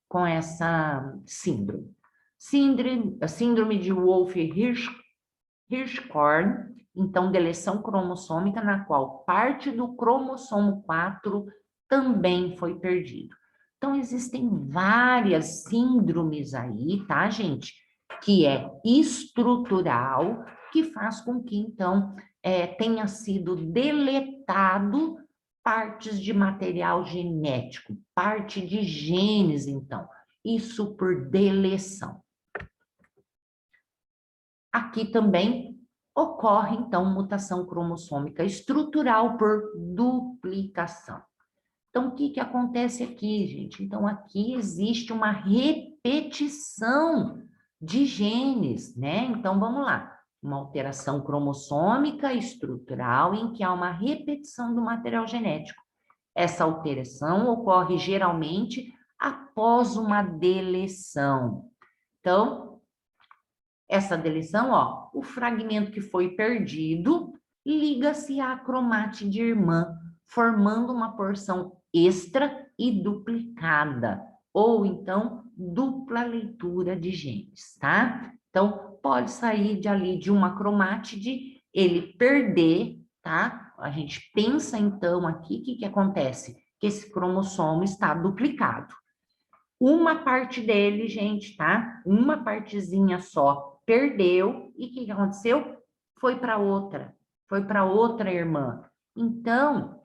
A: com essa síndrome. Síndrome de Wolff-Hirschhorn, então, deleção cromossômica, na qual parte do cromossomo 4 também foi perdido. Então, existem várias síndromes aí, tá, gente? Que é estrutural, que faz com que, então, tenha sido deletado partes de material genético, parte de genes, então. Isso por deleção. Aqui também ocorre, então, mutação cromossômica estrutural por duplicação. Então, o que acontece aqui, gente? Então, aqui existe uma repetição de genes, né? Então, vamos lá. Uma alteração cromossômica estrutural em que há uma repetição do material genético. Essa alteração ocorre geralmente após uma deleção. Então, essa deleção, ó, o fragmento que foi perdido liga-se à cromátide irmã, formando uma porção extra e duplicada, ou então dupla leitura de genes, tá? Então, pode sair de ali de uma cromátide, ele perder, tá? A gente pensa então aqui, o que acontece? Que esse cromossomo está duplicado. Uma parte dele, gente, tá? Uma partezinha só perdeu, e o que aconteceu? Foi para outra irmã. Então,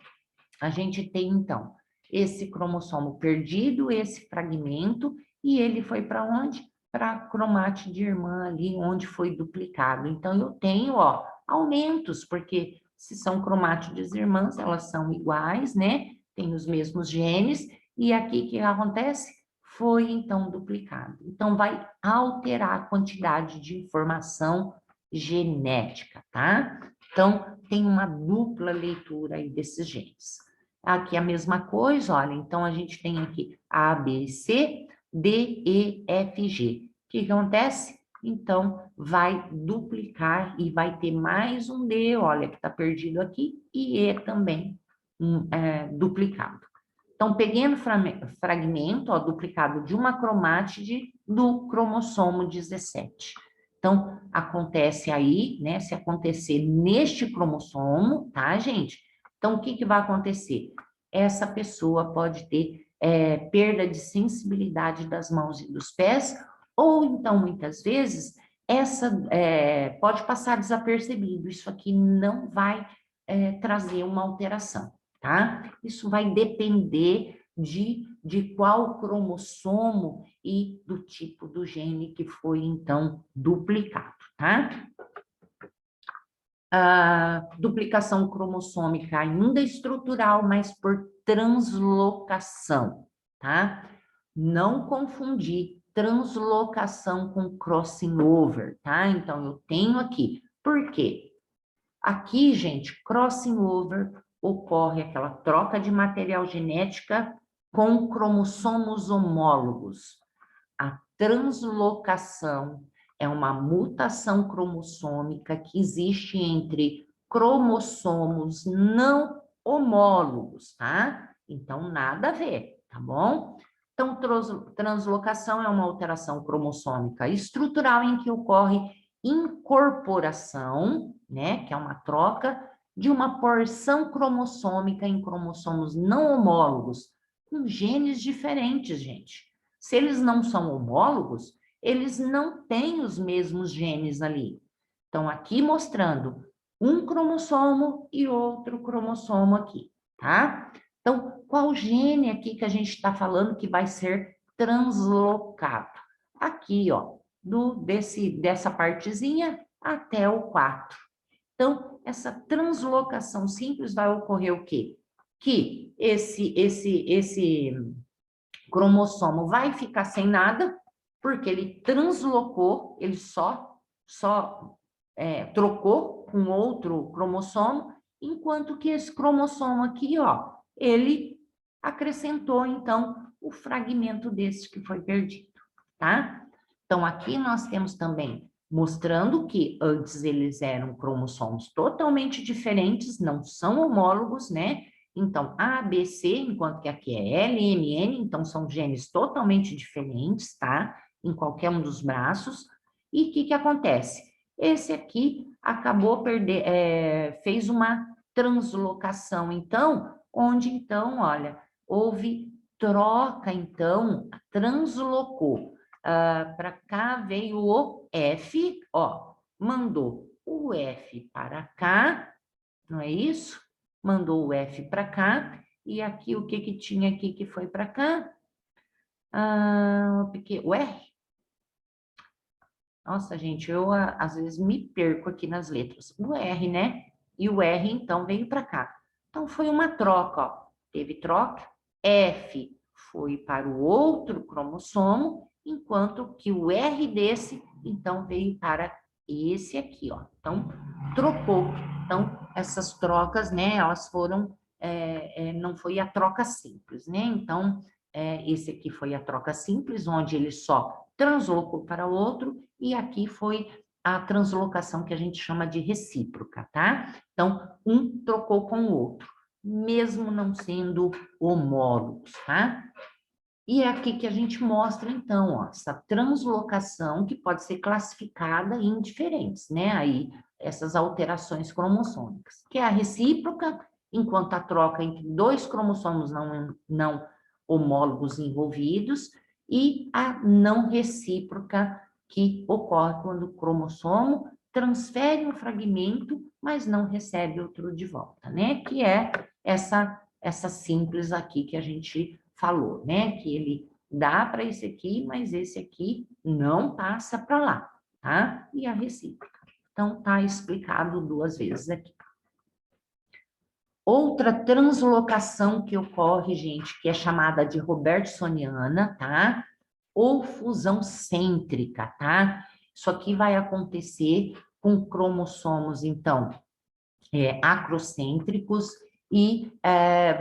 A: a gente tem, então, esse cromossomo perdido, esse fragmento, e ele foi para onde? Para a cromátide irmã ali, onde foi duplicado. Então, eu tenho, ó, aumentos, porque se são cromátides irmãs, elas são iguais, né? Tem os mesmos genes, e aqui o que acontece? Foi, então, duplicado. Então, vai alterar a quantidade de informação genética, tá? Então, tem uma dupla leitura aí desses genes. Aqui a mesma coisa, olha, então a gente tem aqui A, B, C, D, E, F, G. O que acontece? Então, vai duplicar e vai ter mais um D, olha, que está perdido aqui, e E também duplicado. Então, peguei no fragmento, ó, duplicado de uma cromátide do cromossomo 17. Então, acontece aí, né, se acontecer neste cromossomo, tá, gente? Então, o que vai acontecer? Essa pessoa pode ter perda de sensibilidade das mãos e dos pés, ou então, muitas vezes, pode passar desapercebido, isso aqui não vai trazer uma alteração, tá? Isso vai depender de qual cromossomo e do tipo do gene que foi, então, duplicado, tá? A duplicação cromossômica ainda estrutural, mas por translocação, tá? Não confundir translocação com crossing over, tá? Então, eu tenho aqui. Por quê? Aqui, gente, crossing over ocorre aquela troca de material genética com cromossomos homólogos. A translocação é uma mutação cromossômica que existe entre cromossomos não homólogos, tá? Então, nada a ver, tá bom? Então, translocação é uma alteração cromossômica estrutural em que ocorre incorporação, né, que é uma troca de uma porção cromossômica em cromossomos não homólogos, com genes diferentes, gente. Se eles não são homólogos, eles não têm os mesmos genes ali. Então, aqui mostrando um cromossomo e outro cromossomo aqui, tá? Então, qual gene aqui que a gente está falando que vai ser translocado? Aqui, ó, dessa partezinha até o 4. Então, essa translocação simples vai ocorrer o quê? Que esse cromossomo vai ficar sem nada, porque ele translocou, ele só trocou com outro cromossomo, enquanto que esse cromossomo aqui, ó, ele acrescentou, então, o fragmento desse que foi perdido, tá? Então, aqui nós temos também mostrando que antes eles eram cromossomos totalmente diferentes, não são homólogos, né? Então, A, B, C, enquanto que aqui é L, M, N, então são genes totalmente diferentes, tá? Em qualquer um dos braços. E o que acontece? Esse aqui acabou fez uma translocação, então, onde então, olha, houve troca, então, translocou. Para cá veio o F, ó, mandou o F para cá, não é isso? Mandou o F para cá, e aqui o que tinha aqui que foi para cá? O R? Nossa, gente, eu às vezes me perco aqui nas letras. O R, né? E o R, então, veio para cá. Então, foi uma troca, ó. Teve troca, F foi para o outro cromossomo, enquanto que o R desse, então, veio para esse aqui, ó. Então, trocou. Então, essas trocas, né, elas foram, não foi a troca simples, né? Então, esse aqui foi a troca simples, onde ele só translocou para o outro, e aqui foi a translocação que a gente chama de recíproca, tá? Então, um trocou com o outro, mesmo não sendo homólogos, tá? E é aqui que a gente mostra, então, ó, essa translocação que pode ser classificada em diferentes, né? Aí, essas alterações cromossômicas, que é a recíproca, enquanto a troca entre dois cromossomos não homólogos envolvidos, e a não recíproca, que ocorre quando o cromossomo transfere um fragmento, mas não recebe outro de volta, né? Que é essa simples aqui que a gente falou, né? Que ele dá para esse aqui, mas esse aqui não passa para lá, tá? E a recíproca. Então, tá explicado duas vezes aqui. Outra translocação que ocorre, gente, que é chamada de robertsoniana, tá? Ou fusão cêntrica, tá? Isso aqui vai acontecer com cromossomos, então, acrocêntricos, e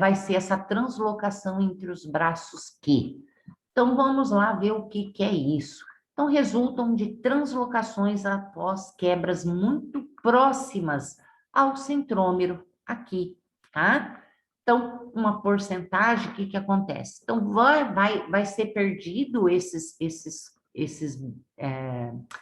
A: vai ser essa translocação entre os braços Q. Então, vamos lá ver o que é isso. Então, resultam de translocações após quebras muito próximas ao centrômero aqui, tá? Então, uma porcentagem, o que acontece? Então, vai ser perdido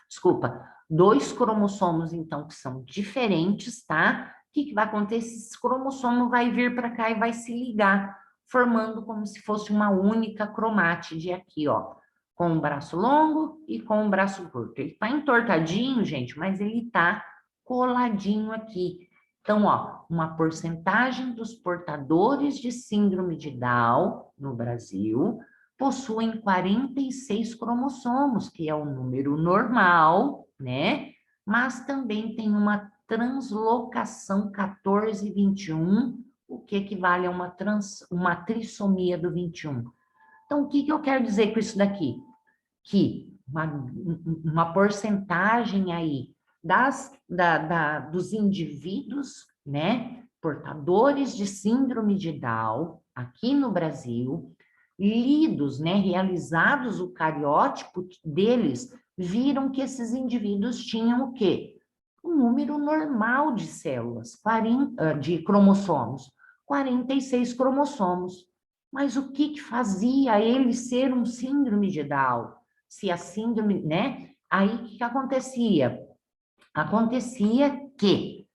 A: desculpa, dois cromossomos, então, que são diferentes, tá? O que vai acontecer? Esse cromossomo vai vir para cá e vai se ligar, formando como se fosse uma única cromátide aqui, ó. com o braço longo e com o braço curto. Ele está entortadinho, gente, mas ele está coladinho aqui. Então, ó, uma porcentagem dos portadores de síndrome de Down no Brasil possuem 46 cromossomos, que é o número normal, né? Mas também tem uma translocação 1421, o que equivale a uma trissomia do 21. Então, o que eu quero dizer com isso daqui? Que uma porcentagem aí dos indivíduos, né, portadores de síndrome de Down, aqui no Brasil, lidos, né, realizados o cariótipo deles, viram que esses indivíduos tinham o quê? Um número normal de células, 40, de cromossomos, 46 cromossomos. Mas o que fazia ele ser um síndrome de Down? Se a síndrome, né? Aí o que acontecia? Acontecia que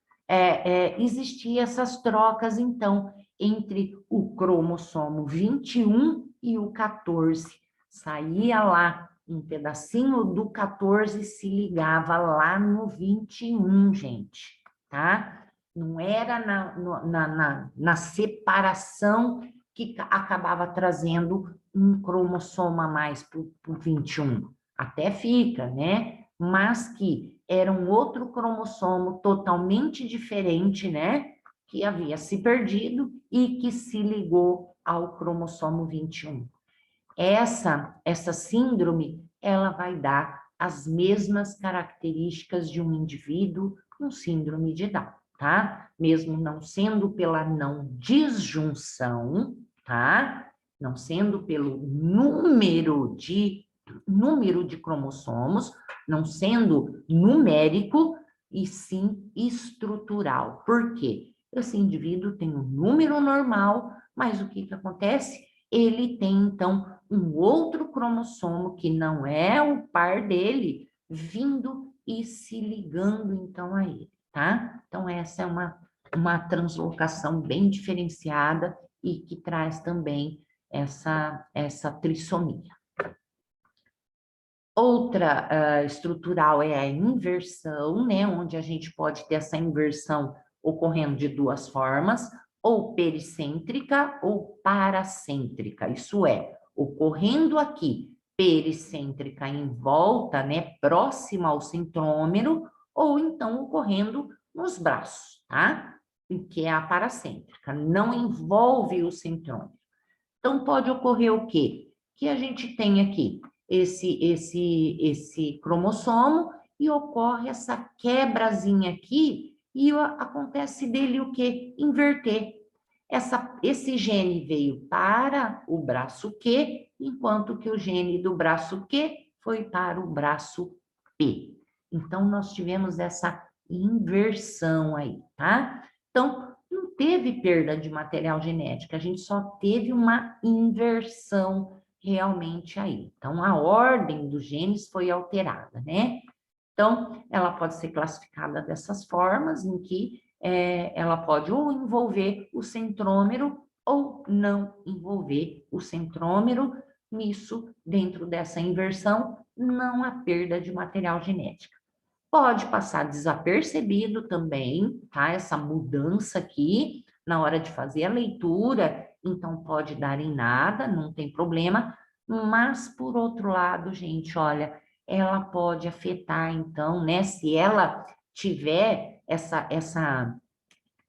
A: existia essas trocas, então, entre o cromossomo 21 e o 14. Saía lá, um pedacinho do 14 se ligava lá no 21, gente, tá? Não era na separação que acabava trazendo um cromossomo a mais para o 21. Até fica, né? Mas que era um outro cromossomo totalmente diferente, né? Que havia se perdido e que se ligou ao cromossomo 21. Essa síndrome, ela vai dar as mesmas características de um indivíduo com síndrome de Down, tá? Mesmo não sendo pela não disjunção, tá? Não sendo pelo número de cromossomos, não sendo numérico, e sim estrutural. Por quê? Esse indivíduo tem um número normal, mas o que acontece? Ele tem, então, um outro cromossomo que não é o par dele, vindo e se ligando, então, a ele, tá? Então, essa é uma translocação bem diferenciada e que traz também essa trissomia. Outra estrutural é a inversão, né? Onde a gente pode ter essa inversão ocorrendo de duas formas, ou pericêntrica ou paracêntrica. Isso é, ocorrendo aqui pericêntrica em volta, né? Próxima ao centrômero, ou então ocorrendo nos braços, tá? Que é a paracêntrica, não envolve o centrômero. Então, pode ocorrer o quê? Que a gente tem aqui esse cromossomo e ocorre essa quebrazinha aqui e acontece dele o quê? Inverter. Esse gene veio para o braço Q, enquanto que o gene do braço Q foi para o braço P. Então, nós tivemos essa inversão aí, tá? Então, não teve perda de material genético, a gente só teve uma inversão realmente aí. Então, a ordem dos genes foi alterada, né? Então, ela pode ser classificada dessas formas, em que ela pode ou envolver o centrômero ou não envolver o centrômero. Nisso, dentro dessa inversão, não há perda de material genético. Pode passar desapercebido também, tá? Essa mudança aqui, na hora de fazer a leitura, então pode dar em nada, não tem problema, mas por outro lado, gente, olha, ela pode afetar, então, né? Se ela tiver essa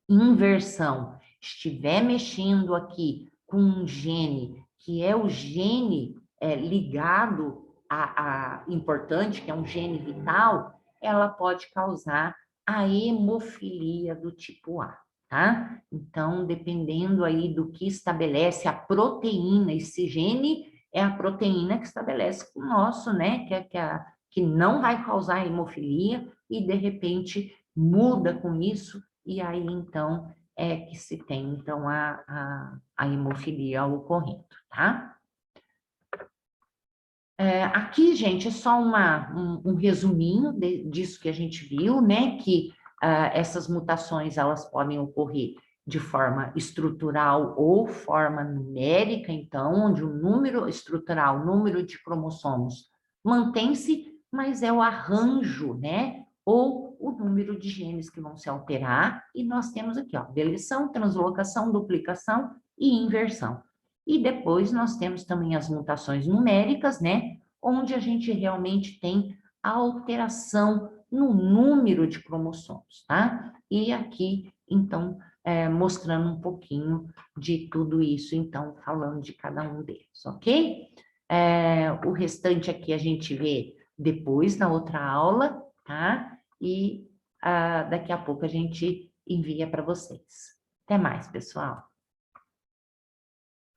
A: inversão, estiver mexendo aqui com um gene, que é o gene ligado a importante, que é um gene vital, ela pode causar a hemofilia do tipo A, tá? Então, dependendo aí do que estabelece a proteína, esse gene é a proteína que estabelece o nosso, né? Que não vai causar hemofilia e, de repente, muda com isso, e aí, então, é que se tem, então, a hemofilia ocorrendo, tá? Aqui, gente, é só um resuminho disso que a gente viu, né? Que essas mutações, elas podem ocorrer de forma estrutural ou forma numérica, então, onde o número estrutural, o número de cromossomos mantém-se, mas é o arranjo, né? Ou o número de genes que vão se alterar, e nós temos aqui, ó, deleção, translocação, duplicação e inversão. E depois nós temos também as mutações numéricas, né? Onde a gente realmente tem a alteração no número de cromossomos, tá? E aqui, então, mostrando um pouquinho de tudo isso, então, falando de cada um deles, ok? O restante aqui a gente vê depois na outra aula, tá? E daqui a pouco a gente envia para vocês. Até mais, pessoal.